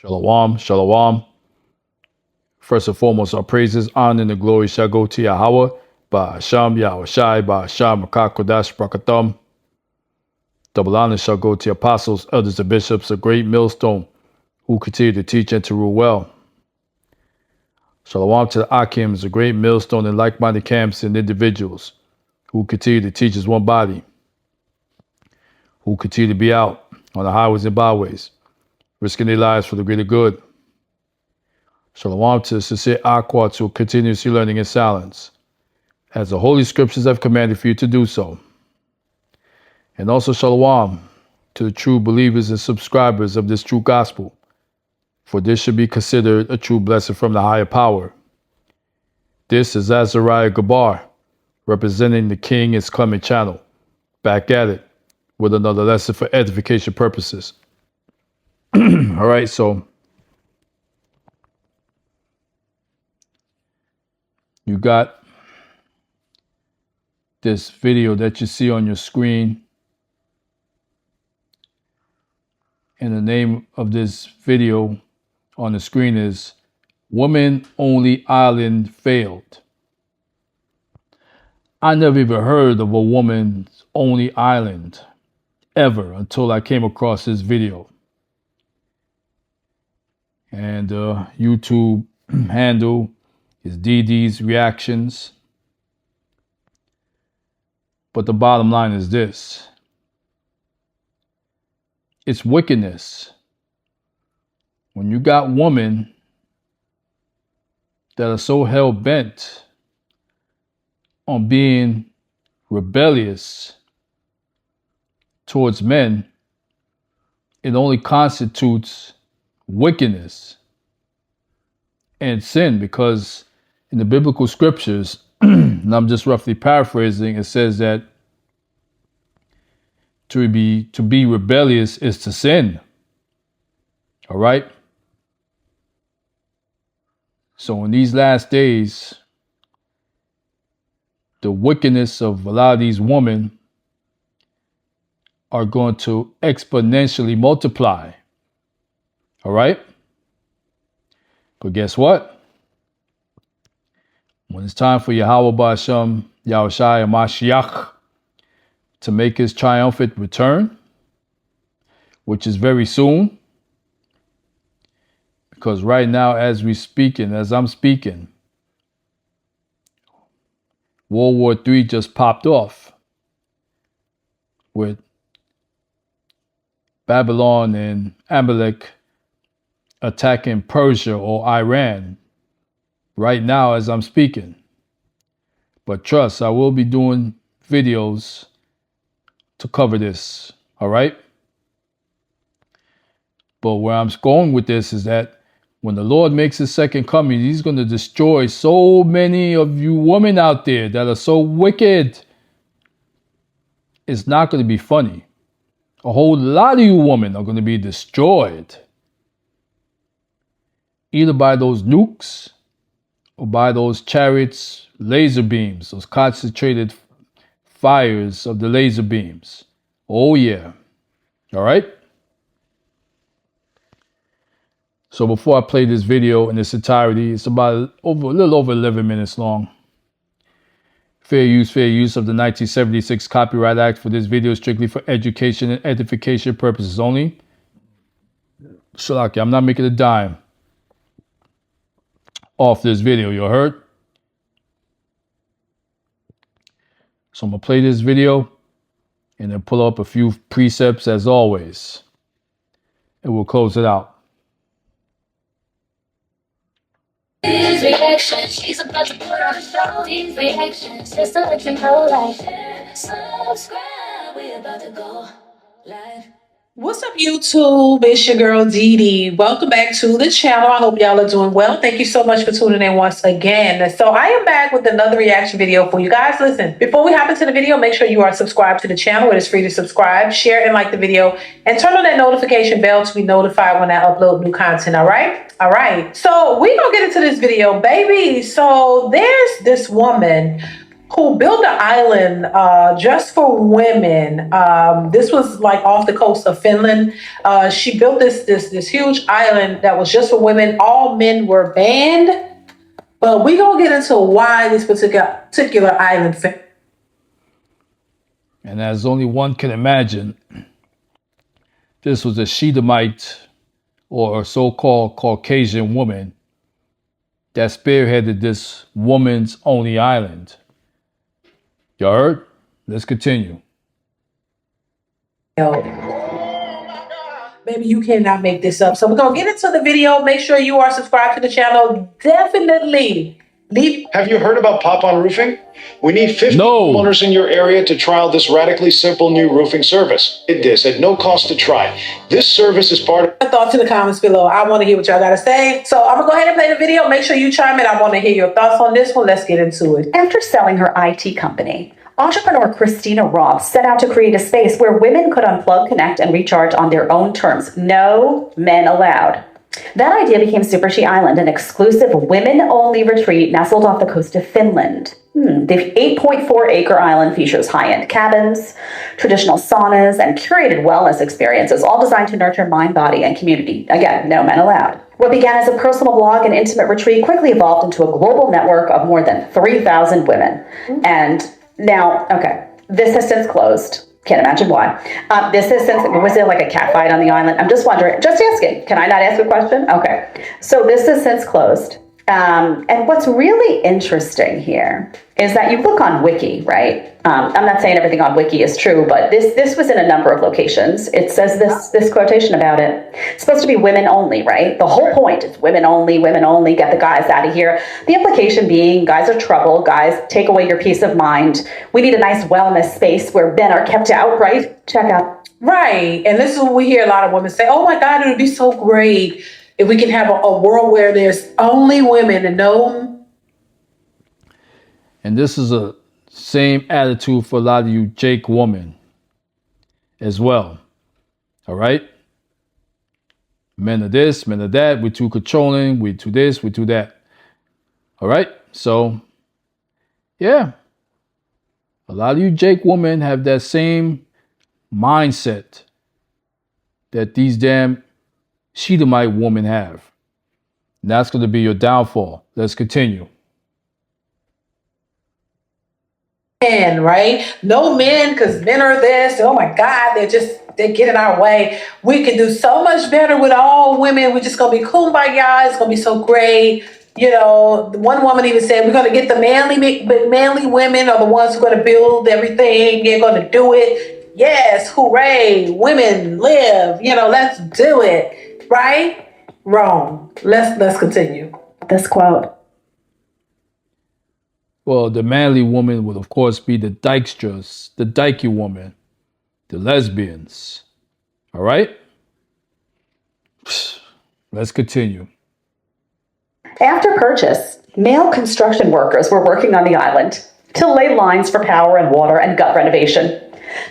Shalom, shalom. First and foremost, our praises, honor, and the glory shall go to Yahweh, Ba'asham, Yahushai, Ba'asham, Makakodash, Brakatham. Double honor shall go to the apostles, elders, and bishops, a great millstone, who continue to teach and to rule well. Shalom to the Akims, a great millstone and like-minded camps and individuals, who continue to teach as one body, who continue to be out on the highways and byways, risking their lives for the greater good. Shalom to the sincere Aquats who are continuously learning in silence, as the Holy Scriptures have commanded for you to do so. And also shalom to the true believers and subscribers of this true gospel, for this should be considered a true blessing from the higher power. This is Azariah Gabar, representing the King is Clement channel, back at it with another lesson for edification purposes. All right, so you got this video that you see on your screen. And the name of this video on the screen is Woman Only Island Failed. I never even heard of a woman's only island ever until I came across this video. And YouTube handle is DD's Reactions. But the bottom line is this. It's wickedness. When you got women that are so hell-bent on being rebellious towards men, it only constitutes wickedness and sin, because in the biblical scriptures, and I'm just roughly paraphrasing, it says that to be rebellious is to sin. All right? So in these last days, the wickedness of a lot of these women are going to exponentially multiply. All right? But guess what? When it's time for Yahweh Ba'asham, Yahushai, and Mashiach to make his triumphant return, which is very soon, because right now, as I'm speaking, World War III just popped off with Babylon and Amalek attacking Persia or Iran right now as I'm speaking. But trust, I will be doing videos to cover this, all right? But where I'm going with this is that when the Lord makes his second coming, he's going to destroy so many of you women out there that are so wicked. It's not going to be funny. A whole lot of you women are going to be destroyed, either by those nukes or by those chariots, laser beams, those concentrated fires of the laser beams. Oh yeah. All right. So before I play this video in its entirety, it's about a little over 11 minutes long. Fair use of the 1976 Copyright Act for this video strictly for education and edification purposes only. Shalaki, I'm not making a dime off this video, you heard? So I'm going to play this video and then pull up a few precepts as always. And we'll close it out. His reactions, she's about to put on a show. His reactions, just to let you know, like, subscribe, we about to go live. What's up, YouTube? It's your girl Dee Dee. Welcome back to the channel. I hope y'all are doing well. Thank you so much for tuning in once again. So I am back with another reaction video for you guys. Listen, before we hop into the video, make sure you are subscribed to the channel. It is free to subscribe, share, and like the video, and turn on that notification bell to be notified when I upload new content. All right? All right. So we're going to get into this video, baby. So there's this woman who built an island just for women. This was like off the coast of Finland. She built this huge island that was just for women. All men were banned, but we gonna get into why this particular island. And as only one can imagine, this was a Shedemite or a so-called Caucasian woman that spearheaded this woman's only island. You heard? Let's continue. Baby, you cannot make this up. So we're gonna get into the video. Make sure you are subscribed to the channel. Definitely leave. Have you heard about Pop-On Roofing? We need 50 No. homeowners in your area to trial this radically simple new roofing service. Did this at no cost to try. This service is part of Thoughts in the comments below. I want to hear what y'all gotta say. So I'm gonna go ahead and play the video. Make sure you chime in. I want to hear your thoughts on this one. Let's get into it. After selling her IT company, entrepreneur Christina Robb set out to create a space where women could unplug, connect, and recharge on their own terms. No men allowed. That idea became Super She Island, an exclusive women-only retreat nestled off the coast of Finland. The 8.4-acre island features high-end cabins, traditional saunas, and curated wellness experiences, all designed to nurture mind, body, and community. Again, no men allowed. What began as a personal blog and intimate retreat quickly evolved into a global network of more than 3,000 women. And now, okay, this has since closed. Can't imagine why. This has since, was there like a cat fight on the island? I'm just wondering, just asking. Can I not ask a question? Okay. So this has since closed. And what's really interesting here is that you look on Wiki, right? I'm not saying everything on Wiki is true, but this was in a number of locations. It says this quotation about it. It's supposed to be women only, right? The whole point is women only, get the guys out of here. The implication being guys are trouble, guys take away your peace of mind. We need a nice wellness space where men are kept out, right? Check out. Right. And this is what we hear a lot of women say, oh my God, it would be so great if we can have a world where there's only women and no. And this is a same attitude for a lot of you Jake women as well. All right? Men are this, men are that. We're too controlling. We're too this, we're too that. All right? So, yeah. A lot of you Jake women have that same mindset that these damn Shedemite women have. And that's going to be your downfall. Let's continue. Men, right? No men, because men are this. Oh my God, they get in our way. We can do so much better with all women. We're just gonna be kumbaya. It's gonna be so great. You know, one woman even said, we're gonna get the manly women are the ones who are gonna build everything. They're gonna do it. Yes, hooray, women live. You know, let's do it. Right? Wrong. Let's continue. This quote. Well, the manly woman would, of course, be the dykestras, the dykey woman, the lesbians. All right? Let's continue. After purchase, male construction workers were working on the island to lay lines for power and water and gut renovation.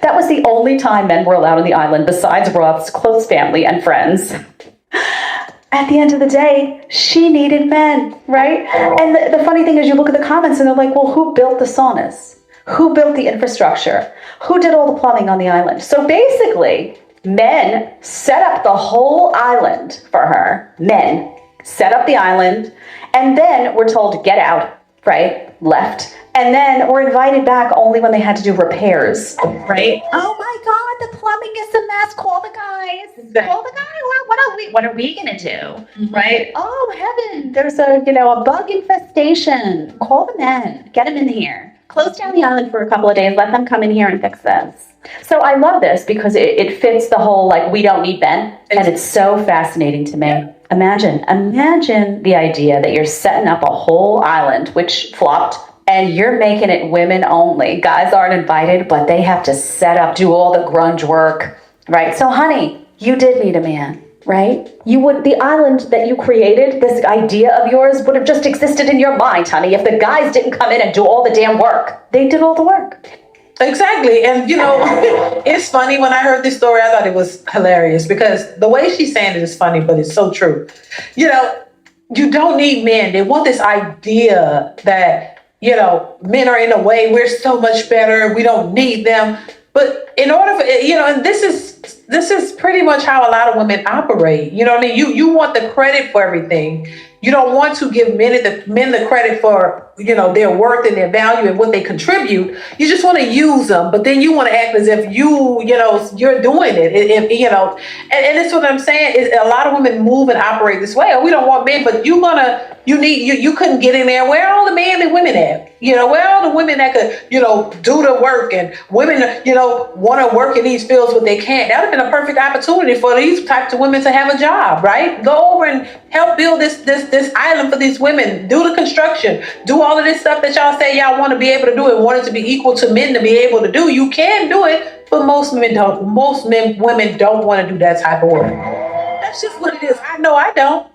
That was the only time men were allowed on the island besides Roth's close family and friends. At the end of the day, she needed men, right? And the funny thing is you look at the comments and they're like, well, who built the saunas? Who built the infrastructure? Who did all the plumbing on the island? So basically, men set up the whole island for her. Men set up the island, and then we're told to get out, right? Left. And then we're invited back only when they had to do repairs, right? Oh my God, the plumbing is a mess. Call the guys. Call the guy. What are we gonna do, right? Oh heaven, there's a bug infestation. Call the men. Get them in here. Close down the island for a couple of days. Let them come in here and fix this. So I love this because it fits the whole like we don't need men, and it's so fascinating to me. Yeah. Imagine the idea that you're setting up a whole island, which flopped. And you're making it women only. Guys aren't invited, but they have to set up, do all the grunge work, right? So honey, you did need a man, right? The island that you created, this idea of yours would have just existed in your mind, honey, if the guys didn't come in and do all the damn work. They did all the work. Exactly. And it's funny, when I heard this story, I thought it was hilarious because the way she's saying it is funny, but it's so true. You don't need men. They want this idea that men are in a way, we're so much better, we don't need them. But in order for, and this is pretty much how a lot of women operate. You know what I mean? You want the credit for everything. You don't want to give men the credit for, their worth and their value and what they contribute. You just want to use them, but then you want to act as if you're doing it. And that's what I'm saying is a lot of women move and operate this way. Oh, we don't want men, but you couldn't get in there. Where are all the men and women at? Where are all the women that could, do the work, and women, want to work in these fields, but they can't. That would have been a perfect opportunity for these types of women to have a job, right? Go over and help build this island for these women. Do the construction. Do all of this stuff that y'all say y'all want to be able to do and want it to be equal to men to be able to do. You can do it, but most women don't. Women don't want to do that type of work. That's just what it is. I know I don't.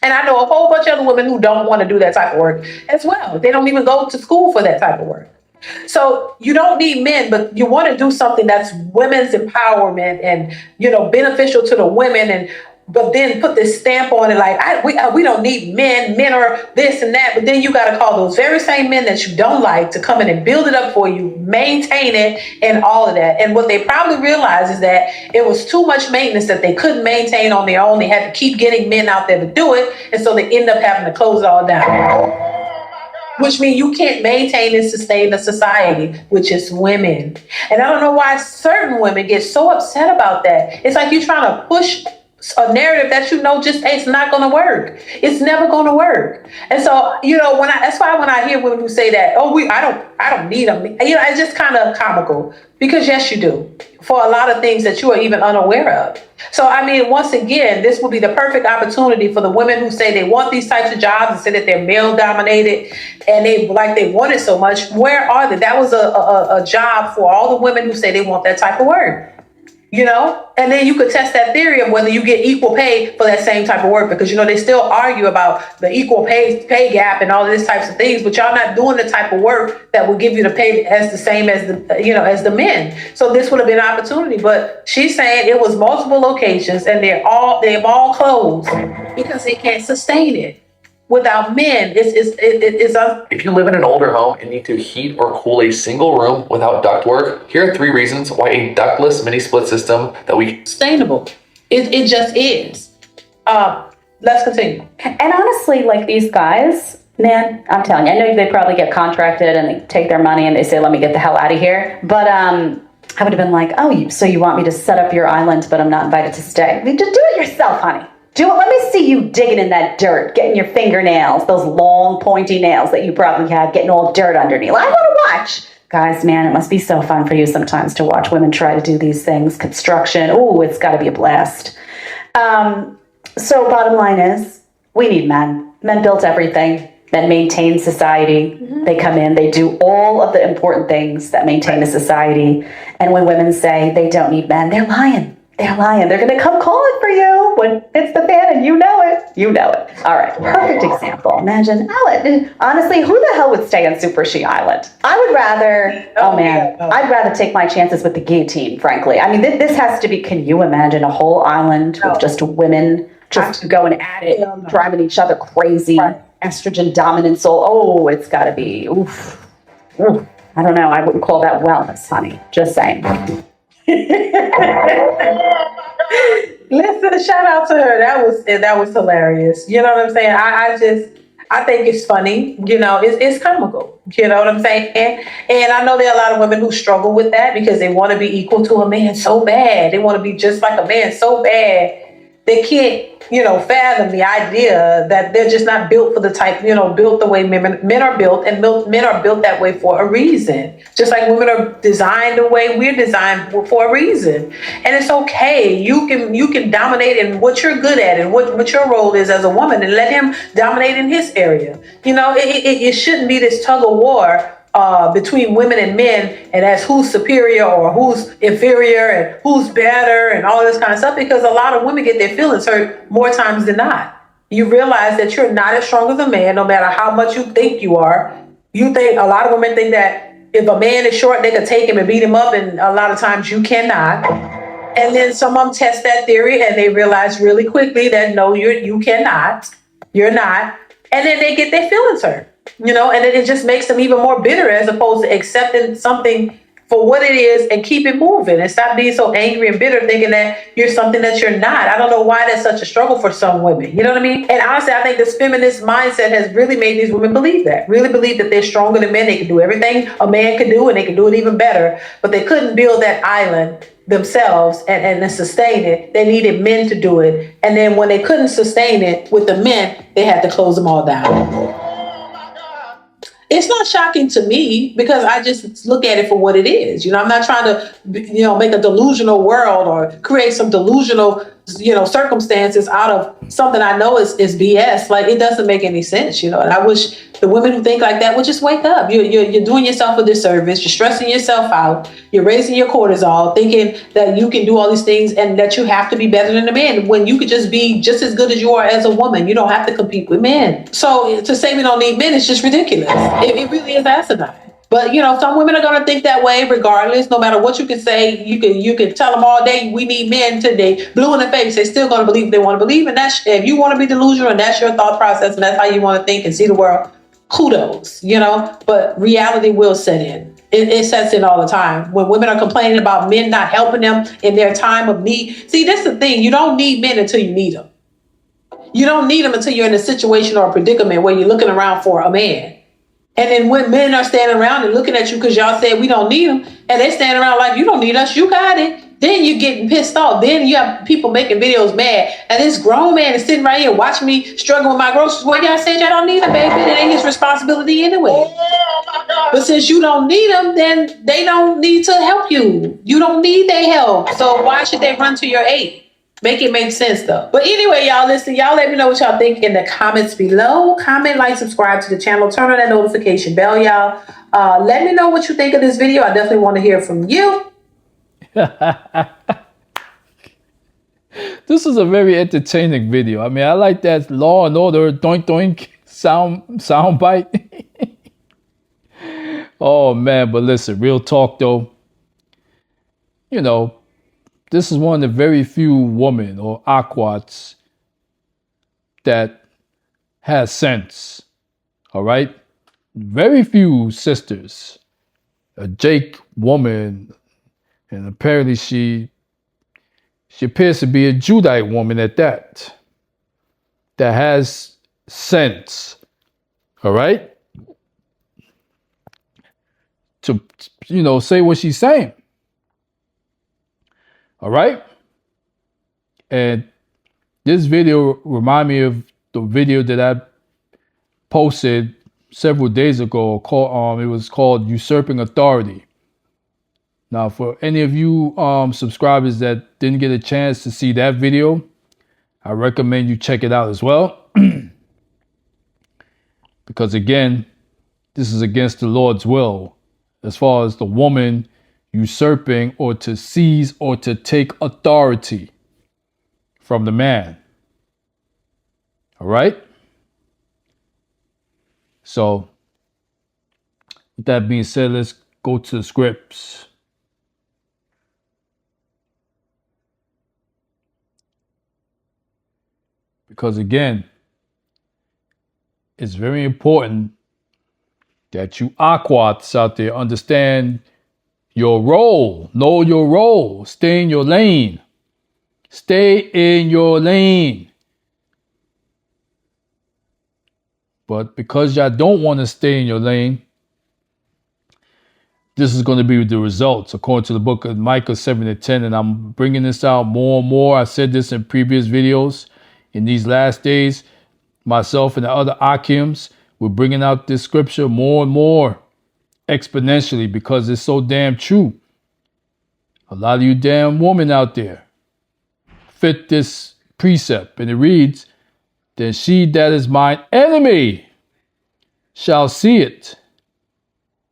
And I know a whole bunch of other women who don't want to do that type of work as well. They don't even go to school for that type of work. So you don't need men, but you want to do something that's women's empowerment and, beneficial to the women, but then put this stamp on it like, we don't need men. Men are this and that. But then you got to call those very same men that you don't like to come in and build it up for you, maintain it, and all of that. And what they probably realized is that it was too much maintenance that they couldn't maintain on their own. They had to keep getting men out there to do it. And so they end up having to close it all down. Which means you can't maintain and sustain a society, which is women. And I don't know why certain women get so upset about that. It's like you're trying to push a narrative that just it's not going to work. It's never going to work. And so that's why when I hear women who say that, I don't need them. It's just kind of comical, because yes, you do, for a lot of things that you are even unaware of. So I mean, once again, this will be the perfect opportunity for the women who say they want these types of jobs and say that they're male dominated and they want it so much. Where are they? That was a job for all the women who say they want that type of work. And then you could test that theory of whether you get equal pay for that same type of work, because, they still argue about the equal pay gap and all of these types of things, but y'all not doing the type of work that will give you the pay as the same as as the men. So this would have been an opportunity, but she's saying it was multiple locations and they've all closed because they can't sustain it. Without men, If you live in an older home and need to heat or cool a single room without ductwork, here are 3 reasons why a ductless mini split system sustainable. It just is. Let's continue. And honestly, like these guys, man, I'm telling you, I know they probably get contracted and they take their money and they say, let me get the hell out of here. But I would have been like, so you want me to set up your island, but I'm not invited to stay. Just do it yourself, honey. Do it. Let me see you digging in that dirt, getting your fingernails, those long pointy nails that you probably have, getting all dirt underneath. I want to watch. Guys, man, it must be so fun for you sometimes to watch women try to do these things. Construction. Ooh, it's got to be a blast. So bottom line is, we need men. Men built everything. Men maintain society. Mm-hmm. They come in, they do all of the important things that maintain a society. And when women say they don't need men, they're lying. They're lying. They're going to come call it for you when it's the fan and you know it. You know it. All right. Perfect example. Imagine, honestly, who the hell would stay on Super She Island? I would rather, I'd rather take my chances with the guillotine, frankly. I mean, this has to be, can you imagine a whole island with just women just going at it, driving each other crazy, estrogen dominant soul? Oh, it's got to be, oof. I don't know. I wouldn't call that wellness, honey. Just saying. Listen, shout out to her. That was hilarious. You know what I'm saying? I think it's funny. It's comical. You know what I'm saying? And I know there are a lot of women who struggle with that because they want to be equal to a man so bad. They want to be just like a man so bad. They can't, fathom the idea that they're just not built for the type, built the way men are built, and men are built that way for a reason. Just like women are designed the way we're designed for a reason. And it's okay. You can dominate in what you're good at and what your role is as a woman, and let him dominate in his area. It shouldn't be this tug of war between women and men, and as who's superior or who's inferior and who's better and all this kind of stuff, because a lot of women get their feelings hurt more times than not. You realize that you're not as strong as a man, no matter how much you think you are. A lot of women think that if a man is short, they can take him and beat him up, and a lot of times you cannot. And then some of them test that theory and they realize really quickly that no, you cannot. You're not. And then they get their feelings hurt. And it just makes them even more bitter as opposed to accepting something for what it is and keep it moving and stop being so angry and bitter thinking that you're something that you're not. I don't know why that's such a struggle for some women. You know what I mean? And honestly, I think this feminist mindset has really made these women believe that they're stronger than men. They can do everything a man can do and they can do it even better, but they couldn't build that island themselves and sustain it. They needed men to do it. And then when they couldn't sustain it with the men, they had to close them all down. It's not shocking to me because I just look at it for what it is. I'm not trying to, make a delusional world or create some delusional, circumstances out of something I know is BS. Like, it doesn't make any sense, And I wish the women who think like that would just wake up. You're doing yourself a disservice. You're stressing yourself out. You're raising your cortisol, thinking that you can do all these things and that you have to be better than a man when you could just be just as good as you are as a woman. You don't have to compete with men. So to say we don't need men is just ridiculous. It really is asinine. But some women are gonna think that way regardless. No matter what you can say, you can tell them all day we need men today, blue in the face. They're still gonna believe what they want to believe, and that's if you want to be delusional and that's your thought process and that's how you want to think and see the world. Kudos, But reality will set in. It sets in all the time when women are complaining about men not helping them in their time of need. See, that's the thing. You don't need men until you need them. You don't need them until you're in a situation or a predicament where you're looking around for a man. And then when men are standing around and looking at you because y'all said we don't need them, and they stand around like, you don't need us, you got it. Then you're getting pissed off. Then you have people making videos mad. And this grown man is sitting right here watching me struggling with my groceries. Well, y'all said y'all don't need them, baby. It ain't his responsibility anyway. But since you don't need them, then they don't need to help you. You don't need their help. So why should they run to your aid? Make it make sense though. But anyway, y'all listen, y'all let me know what y'all think in the comments below. Comment, like, subscribe to the channel, turn on that notification bell, y'all. Let me know what you think of this video. I definitely want to hear from you. This is a very entertaining video. I mean, I like that Law and Order doink doink sound bite. Oh man, but listen, real talk though. This is one of the very few women or aquats that has sense. All right? Very few sisters. A Jake woman, and apparently she appears to be a Judite woman at that has sense. All right? To, say what she's saying. All right? And this video remind me of the video that I posted several days ago. It was called Usurping Authority. Now, for any of you subscribers that didn't get a chance to see that video, I recommend you check it out as well. Because again, this is against the Lord's will as far as the woman usurping or to seize or to take authority from the man. All right? So, with that being said, let's go to the scripts. Because again, it's very important that you aquats out there understand your role. Know your role. Stay in your lane. Stay in your lane. But because y'all don't want to stay in your lane, this is going to be the results according to the book of Micah 7:10. And I'm bringing this out more and more. I said this in previous videos. In these last days, myself and the other Akims, we're bringing out this scripture more and more exponentially because it's so damn true. A lot of you damn women out there fit this precept, and it reads, "Then she that is mine enemy shall see it,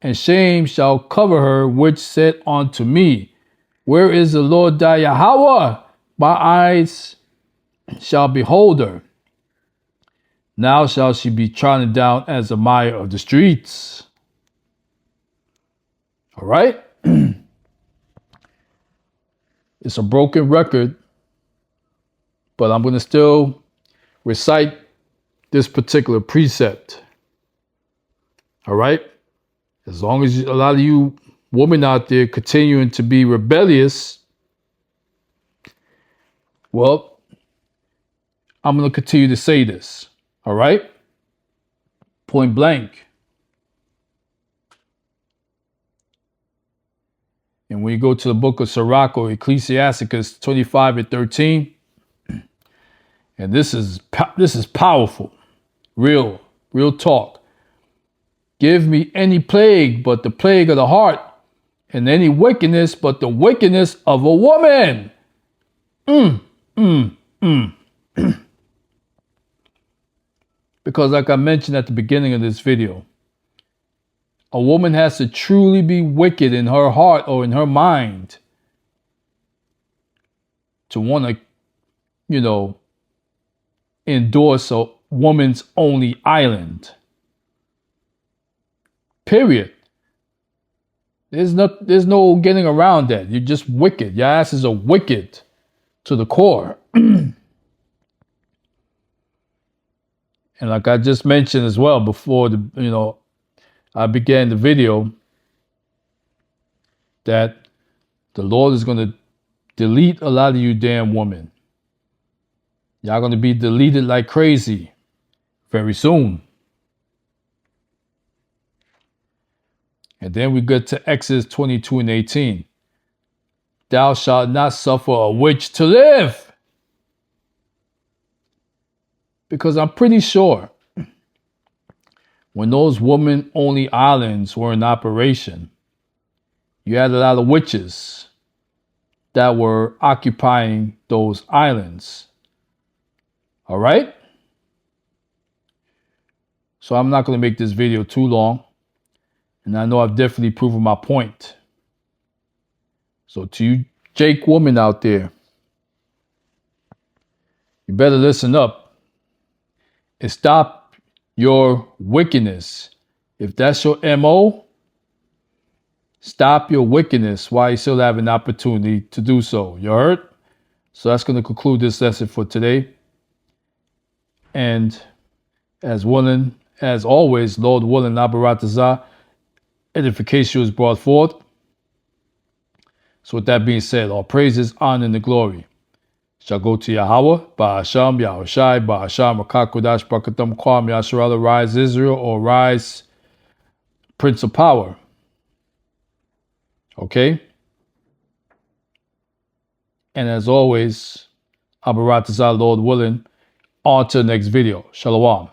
and shame shall cover her which said unto me, Where is the Lord thy Yahweh? My eyes shall behold her. Now shall she be trodden down as a mire of the streets." All right? It's a broken record, but I'm going to still recite this particular precept. All right? As long as a lot of you women out there continuing to be rebellious, well, I'm going to continue to say this. All right? Point blank. And when you go to the book of Sirach or Ecclesiasticus 25:13, and this is powerful, real talk. Give me any plague but the plague of the heart, and any wickedness but the wickedness of a woman. Because like I mentioned at the beginning of this video, a woman has to truly be wicked in her heart or in her mind to want to, endorse a woman's only island. Period. There's no getting around that. You're just wicked. Your asses are wicked to the core. And like I just mentioned as well before I began the video, that the Lord is going to delete a lot of you damn women. Y'all going to be deleted like crazy very soon. And then we get to Exodus 22:18. Thou shalt not suffer a witch to live. Because I'm pretty sure when those woman-only islands were in operation, you had a lot of witches that were occupying those islands. All right? So I'm not going to make this video too long. And I know I've definitely proven my point. So to you Jake women out there, you better listen up and stop your wickedness. If that's your MO, stop your wickedness while you still have an opportunity to do so. You heard? So that's going to conclude this lesson for today. And as always, Lord willing, Nabaratazah, edification is brought forth. So with that being said, all praises, honor, and the glory shall go to Yahweh, Ba'asham, Yahushai, Ba'asham, Rakakodash, Barakatam, Kwam, Yasharala, rise Israel, or rise Prince of Power. Okay? And as always, Abaratazah, Lord willing, on to the next video. Shalom.